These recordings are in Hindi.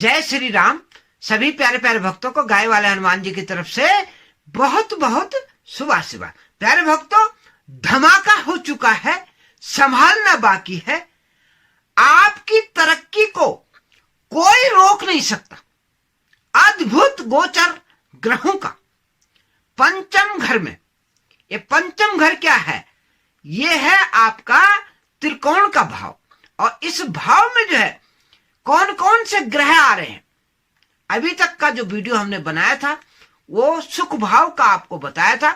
जय श्री राम। सभी प्यारे प्यारे भक्तों को गाय वाले हनुमान जी की तरफ से बहुत बहुत शुभ आशीर्वाद। प्यारे भक्तों, धमाका हो चुका है, संभालना बाकी है। आपकी तरक्की को कोई रोक नहीं सकता। अद्भुत गोचर ग्रहों का पंचम घर में, ये पंचम घर क्या है? ये है आपका त्रिकोण का भाव। और इस भाव में जो है कौन कौन से ग्रह आ रहे हैं, अभी तक का जो वीडियो हमने बनाया था वो सुख भाव का आपको बताया था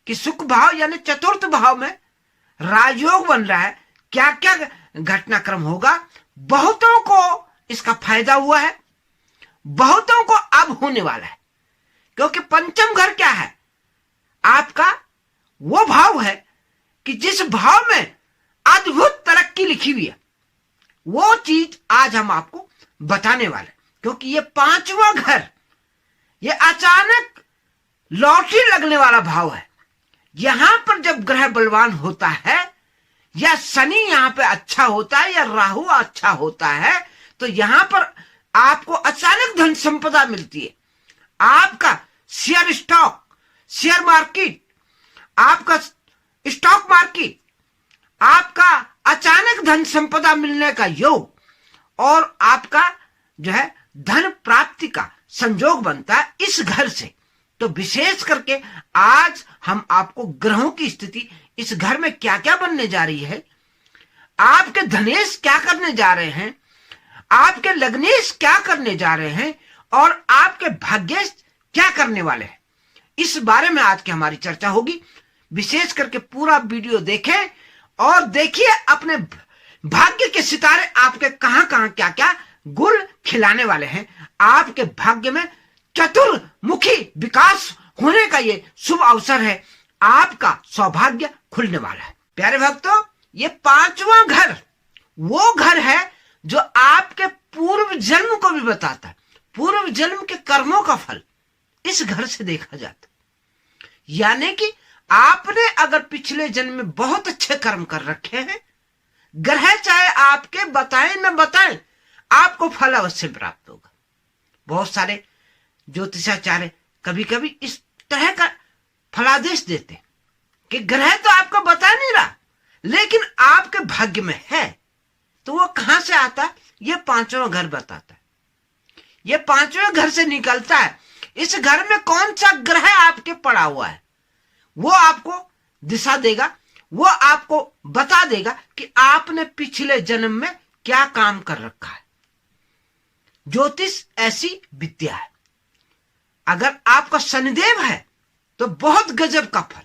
कि सुख भाव यानी चतुर्थ भाव में राजयोग बन रहा है, क्या क्या घटनाक्रम होगा। बहुतों को इसका फायदा हुआ है, बहुतों को अब होने वाला है, क्योंकि पंचम घर क्या है? आपका वो भाव है कि जिस भाव में अद्भुत तरक्की लिखी हुई है, वो चीज आज हम आपको बताने वाले, क्योंकि ये पांचवा घर, ये अचानक लॉटरी लगने वाला भाव है। यहां पर जब ग्रह बलवान होता है, या शनि यहां पे अच्छा होता है, या राहु अच्छा होता है, तो यहां पर आपको अचानक धन संपदा मिलती है। आपका शेयर स्टॉक, शेयर मार्केट, आपका स्टॉक मार्केट, आपका अचानक धन संपदा मिलने का योग और आपका जो है धन प्राप्ति का संयोग बनता है इस घर से। तो विशेष करके आज हम आपको ग्रहों की स्थिति, इस घर में क्या क्या बनने जा रही है, आपके धनेश क्या करने जा रहे हैं, आपके लग्नेश क्या करने जा रहे हैं, और आपके भाग्येश क्या करने वाले हैं, इस बारे में आज की हमारी चर्चा होगी। विशेष करके पूरा वीडियो देखें और देखिए अपने भाग्य के सितारे आपके कहां कहां क्या क्या गुल खिलाने वाले हैं। आपके भाग्य में चतुर्मुखी विकास होने का ये शुभ अवसर है, आपका सौभाग्य खुलने वाला है। प्यारे भक्तों, ये पांचवा घर वो घर है जो आपके पूर्व जन्म को भी बताता है। पूर्व जन्म के कर्मों का फल इस घर से देखा जाता है। यानी कि आपने अगर पिछले जन्म में बहुत अच्छे कर्म कर रखे हैं, ग्रह चाहे आपके बताएं न बताएं, आपको फल अवश्य प्राप्त होगा। बहुत सारे ज्योतिषाचार्य कभी कभी इस तरह का फलादेश देते कि ग्रह तो आपको बता नहीं रहा, लेकिन आपके भाग्य में है। तो वो कहां से आता है? ये पांचवा घर बताता है। ये पांचवें घर से निकलता है। इस घर में कौन सा ग्रह आपके पड़ा हुआ है, वो आपको दिशा देगा, वो आपको बता देगा कि आपने पिछले जन्म में क्या काम कर रखा है। ज्योतिष ऐसी विद्या है। अगर आपका शनिदेव है तो बहुत गजब का फल,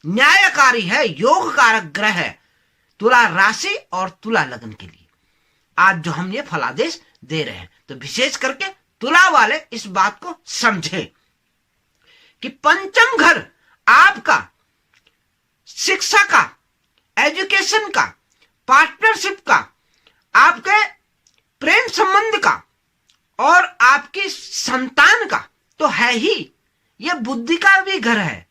न्यायकारी है, योग कारक ग्रह है तुला राशि और तुला लगन के लिए। आज जो हम ये फलादेश दे रहे हैं, तो विशेष करके तुला वाले इस बात को समझें कि पंचम घर आपका शिक्षा का, एजुकेशन का, पार्टनरशिप का, आपके प्रेम संबंध का और आपकी संतान का तो है ही। यह बुद्धि का भी घर है।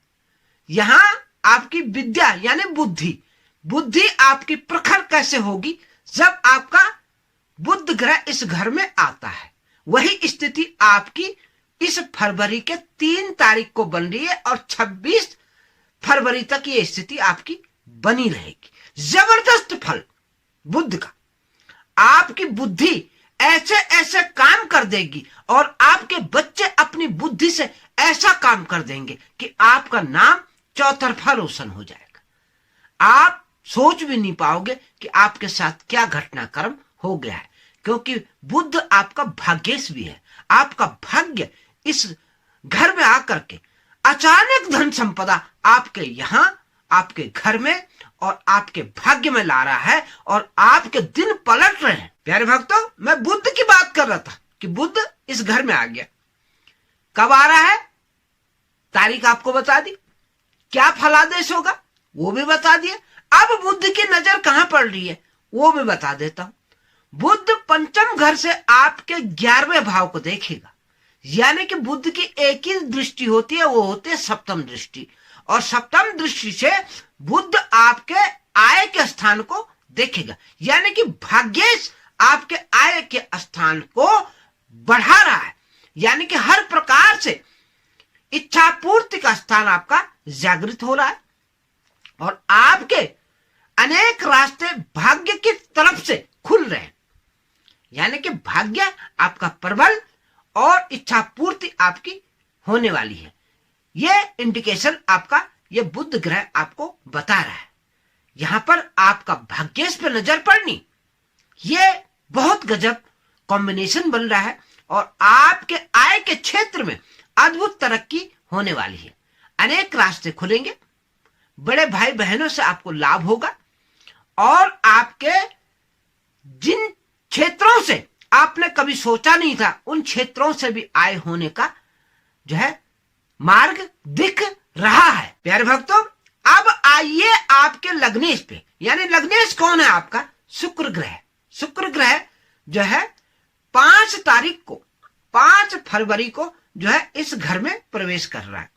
यहां आपकी विद्या यानी बुद्धि आपकी प्रखर कैसे होगी? जब आपका बुध ग्रह इस घर में आता है। वही स्थिति आपकी इस फरवरी के 3 तारीख को बन रही है और 26 फरवरी तक ये स्थिति आपकी बनी रहेगी। जबरदस्त फल बुध का। आपकी बुद्धि ऐसे ऐसे काम कर देगी और आपके बच्चे अपनी बुद्धि से ऐसा काम कर देंगे कि आपका नाम चौतरफा रोशन हो जाएगा। आप सोच भी नहीं पाओगे कि आपके साथ क्या घटनाक्रम हो गया है, क्योंकि बुध आपका भाग्येश भी है। आपका भाग्य इस घर में आकर के अचानक धन संपदा आपके यहां, आपके घर में और आपके भाग्य में ला रहा है और आपके दिन पलट रहे हैं। प्यारे भक्तों, मैं बुध की बात कर रहा था कि बुध इस घर में आ गया। कब आ रहा है? तारीख आपको बता दी। क्या फलादेश होगा वो भी बता दिया। अब बुध की नजर कहां पड़ रही है वो भी बता देता हूं। बुध पंचम घर से आपके 11वें भाव को देखेगा। यानी कि बुध की एक ही दृष्टि होती है, वो होती है सप्तम दृष्टि। और सप्तम दृष्टि से बुध आपके आय के स्थान को देखेगा। यानी कि भाग्येश आपके आय के स्थान को बढ़ा रहा है, यानी कि हर प्रकार से इच्छा पूर्ति का स्थान आपका जागृत हो रहा है और आपके अनेक रास्ते भाग्य की तरफ से खुल रहे हैं, यानी कि भाग्य आपका प्रबल और इच्छा पूर्ति आपकी होने वाली है। यह इंडिकेशन आपका ये बुध ग्रह आपको बता रहा है। यहां पर आपका भाग्येश पे नजर पड़नी, ये बहुत गजब कॉम्बिनेशन बन रहा है और आपके आय के क्षेत्र में अद्भुत तरक्की होने वाली है। अनेक रास्ते खुलेंगे, बड़े भाई बहनों से आपको लाभ होगा और आपके जिन क्षेत्रों से आपने कभी सोचा नहीं था उन क्षेत्रों से भी आय होने का जो है मार्ग दिख रहा है। प्यारे भक्तों, अब आइए आपके लग्नेश पे, यानी लग्नेश कौन है आपका? शुक्र ग्रह। शुक्र ग्रह जो है 5 तारीख को, 5 फरवरी को जो है इस घर में प्रवेश कर रहा है।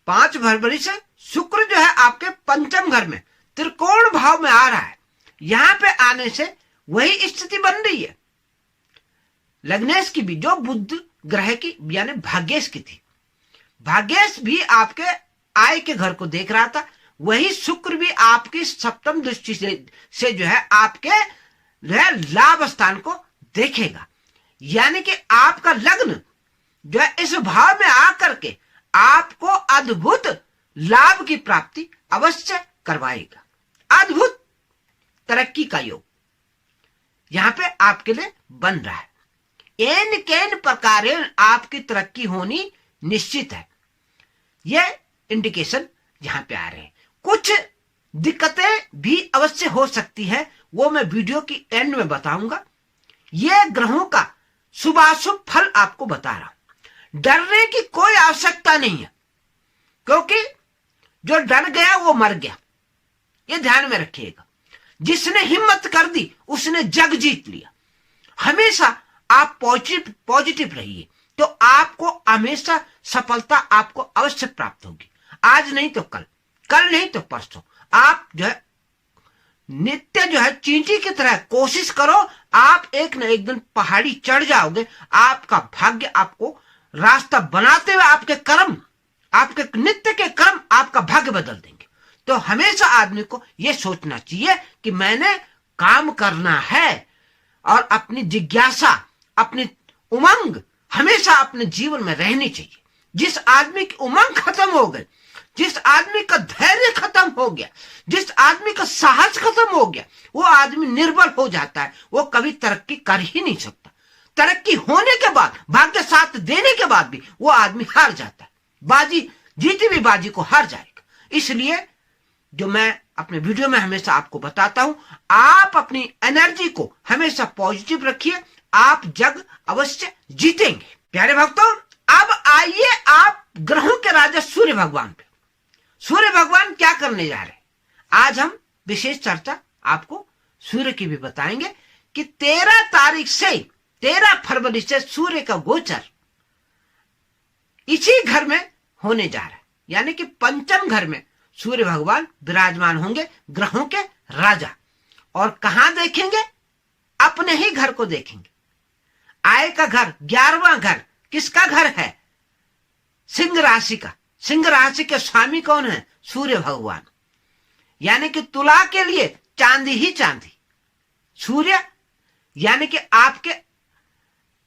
5 फरवरी से शुक्र जो है आपके पंचम घर में त्रिकोण भाव में आ रहा है। यहां पे आने से वही स्थिति बन रही है लग्नेश की भी जो बुध ग्रह की यानी भाग्येश की थी। भाग्येश भी आपके आय के घर को देख रहा था, वही शुक्र भी आपकी सप्तम दृष्टि से जो है आपके लाभ स्थान को देखेगा, यानी कि आपका लग्न जो है इस भाव में आकर के आपको अद्भुत लाभ की प्राप्ति अवश्य करवाएगा। अद्भुत तरक्की का योग यहां पे आपके लिए बन रहा है। एन केन प्रकार आपकी तरक्की होनी निश्चित है। यह इंडिकेशन यहां पे आ रहे हैं। कुछ दिक्कतें भी अवश्य हो सकती है, वो मैं वीडियो की एंड में बताऊंगा। यह ग्रहों का शुभाशुभ फल आपको बता रहा हूं। डरने की कोई आवश्यकता नहीं है, क्योंकि जो डर गया वो मर गया, ये ध्यान में रखिएगा। जिसने हिम्मत कर दी उसने जग जीत लिया। हमेशा आप पॉजिटिव रहिए तो आपको हमेशा सफलता आपको अवश्य प्राप्त होगी। आज नहीं तो कल, कल नहीं तो परसों। आप जो है नित्य जो है चींटी की तरह कोशिश करो, आप एक न एक दिन पहाड़ी चढ़ जाओगे। आपका भाग्य आपको रास्ता बनाते हुए आपके कर्म, आपके नित्य के कर्म आपका भाग्य बदल देंगे। तो हमेशा आदमी को यह सोचना चाहिए कि मैंने काम करना है और अपनी जिज्ञासा, अपनी उमंग हमेशा अपने जीवन में रहनी चाहिए। जिस आदमी की उमंग खत्म हो गई, जिस आदमी का धैर्य खत्म हो गया, जिस आदमी का साहस खत्म हो गया, वो आदमी निर्बल हो जाता है। वो कभी तरक्की कर ही नहीं सकता। तरक्की होने के बाद, भाग्य साथ देने के बाद भी वो आदमी हार जाता है। बाजी जीती हुई बाजी को हार जाएगा। इसलिए जो मैं अपने वीडियो में हमेशा आपको बताता हूं, आप अपनी एनर्जी को हमेशा पॉजिटिव रखिए, आप जग अवश्य जीतेंगे। प्यारे भक्तों, अब आइए आप ग्रहों के राजा सूर्य भगवान पे। सूर्य भगवान क्या करने जा रहे हैं, आज हम विशेष चर्चा आपको सूर्य की भी बताएंगे कि 13 तारीख से 13 फरवरी से सूर्य का गोचर इसी घर में होने जा रहा है, यानी कि पंचम घर में सूर्य भगवान विराजमान होंगे, ग्रहों के राजा। और कहां देखेंगे? अपने ही घर को देखेंगे। आय का घर, 11वां घर किसका घर है? सिंह राशि का। सिंह राशि के स्वामी कौन है? सूर्य भगवान। यानी कि तुला के लिए चांदी ही चांदी। सूर्य यानी कि आपके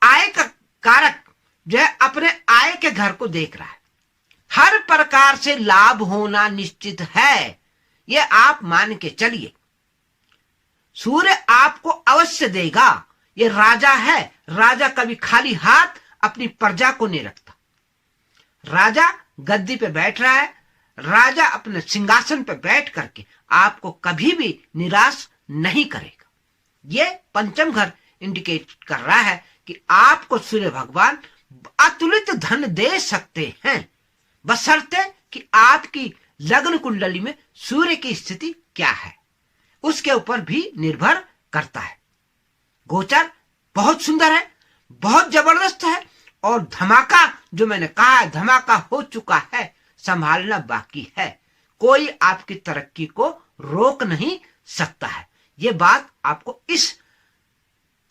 आय का कारक जो है अपने आय के घर को देख रहा है। हर प्रकार से लाभ होना निश्चित है, यह आप मान के चलिए। सूर्य आपको अवश्य देगा। ये राजा है। राजा कभी खाली हाथ अपनी प्रजा को नहीं रखता। राजा गद्दी पे बैठ रहा है, राजा अपने सिंहासन पे बैठ करके आपको कभी भी निराश नहीं करेगा। ये पंचम घर इंडिकेट कर रहा है कि आपको सूर्य भगवान अतुलित धन दे सकते हैं, बशर्ते कि आपकी लग्न कुंडली में सूर्य की स्थिति क्या है, उसके ऊपर भी निर्भर करता है। गोचर बहुत सुंदर है, बहुत जबरदस्त है और धमाका, जो मैंने कहा है धमाका हो चुका है, संभालना बाकी है। कोई आपकी तरक्की को रोक नहीं सकता है। यह बात आपको इस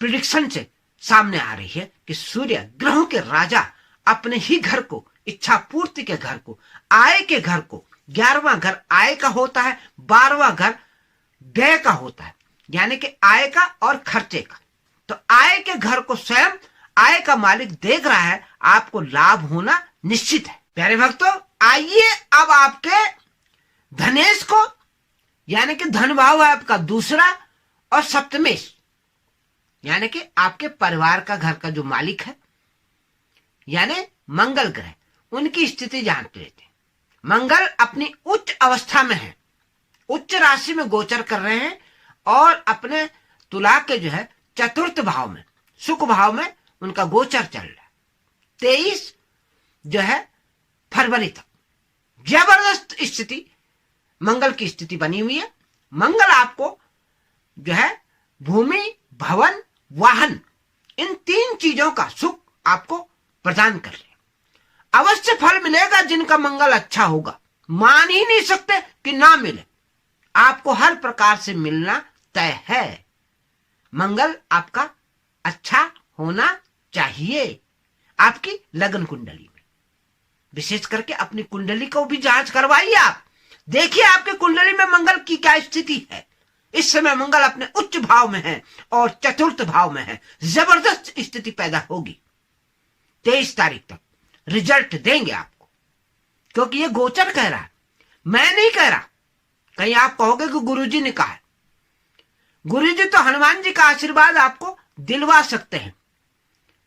प्रिडिक्शन से सामने आ रही है कि सूर्य ग्रहों के राजा अपने ही घर को, इच्छा पूर्ति के घर को, आय के घर को, 11वां घर आय का होता है, 12वां घर व्यय का होता है, यानी कि आय का और खर्चे का। तो आय के घर को स्वयं आय का मालिक देख रहा है, आपको लाभ होना निश्चित है। प्यारे भक्तों, आइए अब आपके धनेश को, यानी कि धन भाव है आपका दूसरा, और सप्तमेश यानी कि आपके परिवार का घर का जो मालिक है, यानी मंगल ग्रह, उनकी स्थिति जान लेते हैं। मंगल अपनी उच्च अवस्था में है, उच्च राशि में गोचर कर रहे हैं, और अपने तुला के जो है चतुर्थ भाव में, सुख भाव में उनका गोचर चल रहा है। 23 जो है फरवरी तक जबरदस्त स्थिति मंगल की स्थिति बनी हुई है। मंगल आपको जो है भूमि, भवन, वाहन, इन 3 चीजों का सुख आपको प्रदान कर ले। अवश्य फल मिलेगा जिनका मंगल अच्छा होगा, मान ही नहीं सकते कि ना मिले, आपको हर प्रकार से मिलना तय है। मंगल आपका अच्छा होना चाहिए। आपकी लगन कुंडली में विशेष करके अपनी कुंडली को भी जांच करवाइए। आप देखिए आपकी कुंडली में मंगल की क्या स्थिति है। इस समय मंगल अपने उच्च भाव में है और चतुर्थ भाव में है, जबरदस्त स्थिति पैदा होगी। 23 तारीख तक रिजल्ट देंगे आपको, क्योंकि ये गोचर कह रहा है, मैं नहीं कह रहा। कहीं आप कहोगे कि गुरुजी ने कहा है। गुरुजी तो हनुमान जी का आशीर्वाद आपको दिलवा सकते हैं,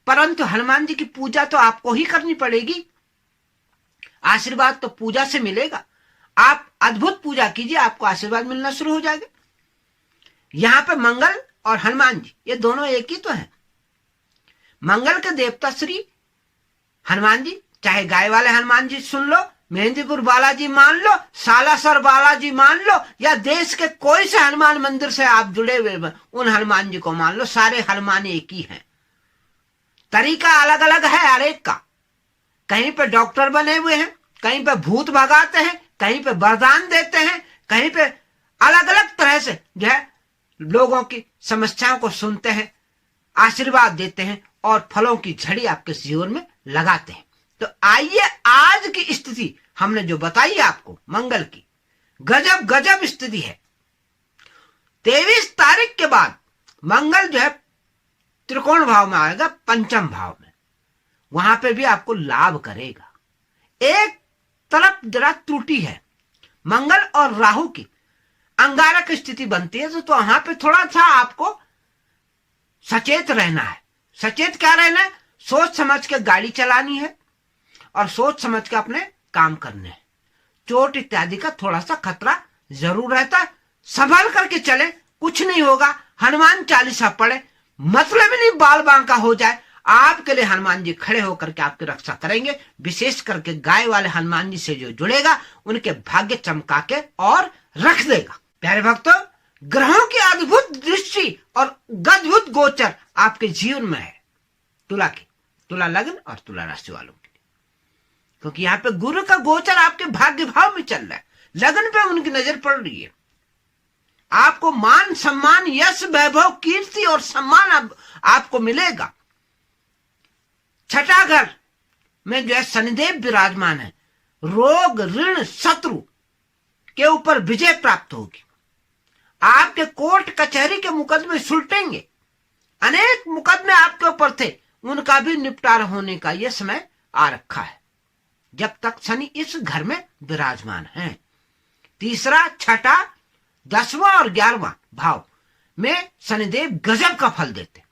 परंतु हनुमान जी की पूजा तो आपको ही करनी पड़ेगी। आशीर्वाद तो पूजा से मिलेगा। आप अद्भुत पूजा कीजिए, आपको आशीर्वाद मिलना शुरू हो जाएगा। यहां पे मंगल और हनुमान जी ये दोनों एक ही तो हैं। मंगल के देवता श्री हनुमान जी, चाहे गाय वाले हनुमान जी सुन लो, मेहंदीपुर बालाजी मान लो, सालासर बालाजी मान लो, या देश के कोई से हनुमान मंदिर से आप जुड़े हुए उन हनुमान जी को मान लो, सारे हनुमान एक ही हैं। तरीका अलग अलग है हर एक का। कहीं पे डॉक्टर बने हुए हैं, कहीं पे भूत भगाते हैं, कहीं पे वरदान देते हैं, कहीं पे अलग अलग तरह से जो है लोगों की समस्याओं को सुनते हैं, आशीर्वाद देते हैं और फलों की झड़ी आपके जीवन में लगाते हैं। तो आइए आज की स्थिति हमने जो बताई आपको मंगल की, गजब गजब स्थिति है। 23 तारीख के बाद मंगल जो है त्रिकोण भाव में आएगा, पंचम भाव में, वहां पे भी आपको लाभ करेगा। एक तरफ जरा त्रुटि है, मंगल और राहु की अंगारक स्थिति बनती है, तो वहां पे थोड़ा सा आपको सचेत रहना है। सचेत क्या रहना है? सोच समझ के गाड़ी चलानी है और सोच समझ के अपने काम करने हैं। चोट इत्यादि का थोड़ा सा खतरा जरूर रहता है, संभल करके चले, कुछ नहीं होगा। हनुमान चालीसा पढ़े, मतलब ही नहीं बाल बांका हो जाए, आपके लिए हनुमान जी खड़े होकर के आपकी रक्षा करेंगे। विशेष करके गाय वाले हनुमान जी से जो जुड़ेगा उनके भाग्य चमका के और रख देगा। प्यारे भक्तों, ग्रहों की अद्भुत दृष्टि और अद्भुत गोचर आपके जीवन में है, तुला की, तुला लग्न और तुला राशि वालों के लिए, क्योंकि यहाँ पे गुरु का गोचर आपके भाग्य भाव में चल रहा है। लग्न पे उनकी नजर पड़ रही है। आपको मान सम्मान, यश, वैभव, कीर्ति और सम्मान आपको मिलेगा। छठा घर में जो है शनिदेव विराजमान है। रोग, ऋण, शत्रु के ऊपर विजय प्राप्त होगी। आपके कोर्ट कचहरी के मुकदमे सुलटेंगे। अनेक मुकदमे आपके ऊपर थे, उनका भी निपटारा होने का यह समय आ रखा है, जब तक शनि इस घर में विराजमान है। तीसरा, छठा, 10वां और 11वां भाव में शनिदेव गजब का फल देते,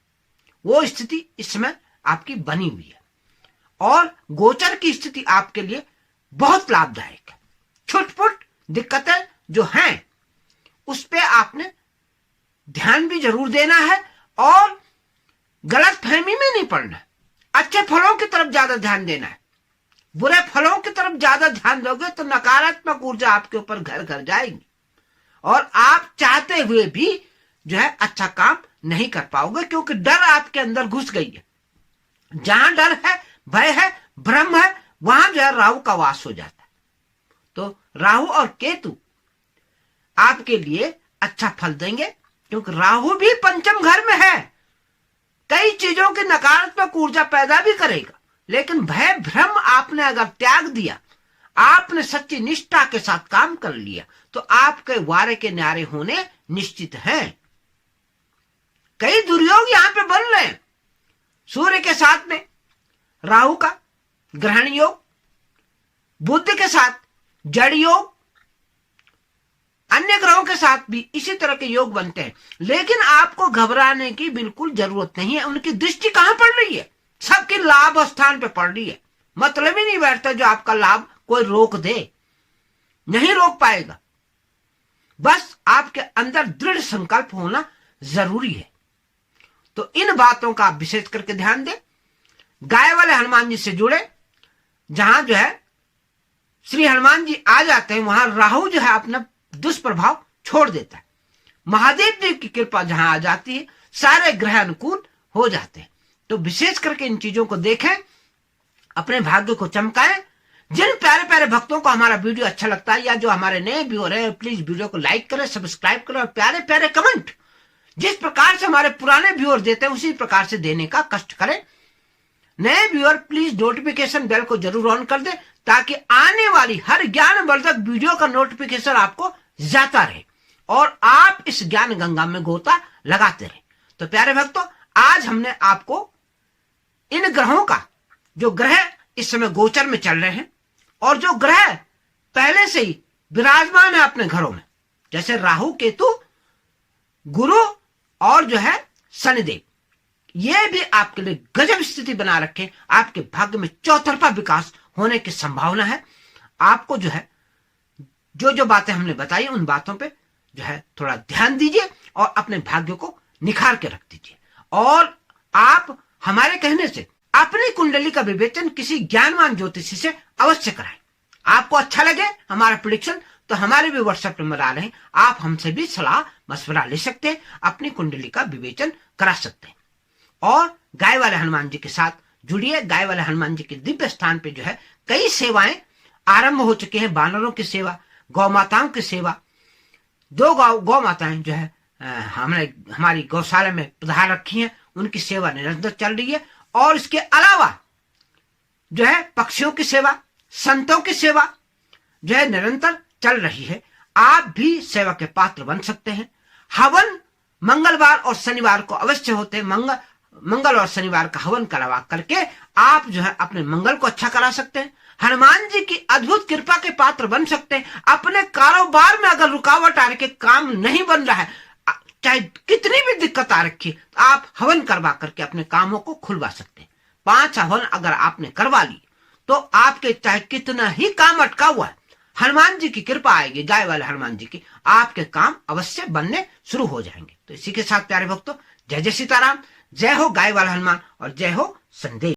वो स्थिति इस समय आपकी बनी हुई है और गोचर की स्थिति आपके लिए बहुत लाभदायक है। छुटपुट दिक्कतें जो हैं उस पे आपने ध्यान भी जरूर देना है और गलत फहमी में नहीं पड़ना है। अच्छे फलों की तरफ ज्यादा ध्यान देना है। बुरे फलों की तरफ ज्यादा ध्यान दोगे तो नकारात्मक ऊर्जा आपके ऊपर घर घर जाएगी और आप चाहते हुए भी जो है अच्छा काम नहीं कर पाओगे, क्योंकि डर आपके अंदर घुस गई है। जहां डर है, भय है, भ्रम है, वहां जो है राहु का वास हो जाता है। तो राहु और केतु आपके लिए अच्छा फल देंगे, क्योंकि राहु भी पंचम घर में है कई चीजों की नकारात्मक ऊर्जा पैदा भी करेगा, लेकिन भय भ्रम आपने अगर त्याग दिया, आपने सच्ची निष्ठा के साथ काम कर लिया, तो आपके वारे के न्यारे होने निश्चित हैं। कई दुर्योग यहां पे बन रहे हैं। सूर्य के साथ में राहु का ग्रहण योग, बुध के साथ जड़ योग, अन्य ग्रहों के साथ भी इसी तरह के योग बनते हैं। लेकिन आपको घबराने की बिल्कुल जरूरत नहीं है। उनकी दृष्टि कहां पड़ रही है? सबके लाभ स्थान पे पड़ रही है। मतलब ही नहीं बैठता जो आपका लाभ कोई रोक दे, नहीं रोक पाएगा। बस आपके अंदर दृढ़ संकल्प होना जरूरी है। तो इन बातों का आप विशेष करके ध्यान दें। गाय वाले हनुमान जी से जुड़े, जहां जो है श्री हनुमान जी आ जाते हैं, वहां राहु जो है अपना दुष्प्रभाव छोड़ देता है। महादेव जी की कृपा जहां आ जाती है, सारे ग्रह अनुकूल हो जाते हैं। तो विशेष करके इन चीजों को देखें, अपने भाग्य को चमकाएं। जिन प्यारे प्यारे भक्तों को हमारा वीडियो अच्छा लगता है या जो हमारे नए व्यूअर हैं, प्लीज वीडियो को लाइक करें, सब्सक्राइब करें और प्यारे प्यारे कमेंट जिस प्रकार से हमारे पुराने व्यूअर देते हैं उसी प्रकार से देने का कष्ट करें। नए व्यूअर प्लीज नोटिफिकेशन बेल को जरूर ऑन कर दें, ताकि आने वाली हर ज्ञानवर्धक वीडियो का नोटिफिकेशन आपको जाता रहे और आप इस ज्ञान गंगा में गोता लगाते रहे। तो प्यारे भक्तों, आज हमने आपको इन ग्रहों का, जो ग्रह इस समय गोचर में चल रहे हैं और जो ग्रह पहले से ही विराजमान है अपने घरों में, जैसे राहु, केतु, गुरु और जो है शनिदेव, ये भी आपके लिए गजब स्थिति बना रखे। आपके भाग्य में चौतरफा विकास होने की संभावना है। आपको जो है जो जो बातें हमने बताई, उन बातों पे जो है थोड़ा ध्यान दीजिए और अपने भाग्य को निखार के रख दीजिए। और आप हमारे कहने से अपनी कुंडली का विवेचन किसी ज्ञानवान ज्योतिषी से अवश्य कराएं। आपको अच्छा लगे हमारा प्रेडिक्शन, तो हमारे भी व्हाट्सएप नंबर आ रहे हैं, आप हमसे भी सलाह मशवरा ले सकते हैं, अपनी कुंडली का विवेचन करा सकते हैं। और गाय वाले हनुमान जी के साथ जुड़िए। गाय वाले हनुमान जी के दिव्य स्थान पे जो है कई सेवाएं आरंभ हो चुकी हैं। वानरों की सेवा, गौ माताओं की सेवा, 2 गौ माताएं जो है हमने हमारी गौशाला में पधार रखी हैं, उनकी सेवा निरंतर चल रही है। और इसके अलावा जो है पक्षियों की सेवा, संतों की सेवा जो है निरंतर चल रही है। आप भी सेवा के पात्र बन सकते हैं। हवन मंगलवार और शनिवार को अवश्य होते हैं। मंगल और शनिवार का हवन करवा करके आप जो है अपने मंगल को अच्छा करा सकते हैं। हनुमान जी की अद्भुत कृपा के पात्र बन सकते हैं। अपने कारोबार में अगर रुकावट आ रही, काम नहीं बन रहा है, चाहे कितनी भी दिक्कत आ रखी, तो आप हवन करवा करके अपने कामों को खुलवा सकते हैं। 5 हवन अगर आपने करवा ली, तो आपके चाहे कितना ही काम अटका हुआ है, हनुमान जी की कृपा आएगी, गाय वाले हनुमान जी की, आपके काम अवश्य बनने शुरू हो जाएंगे। तो इसी के साथ प्यारे भक्तों, जय जय सीताराम, जय हो गाय वाला हनुमान और जय हो संदेश।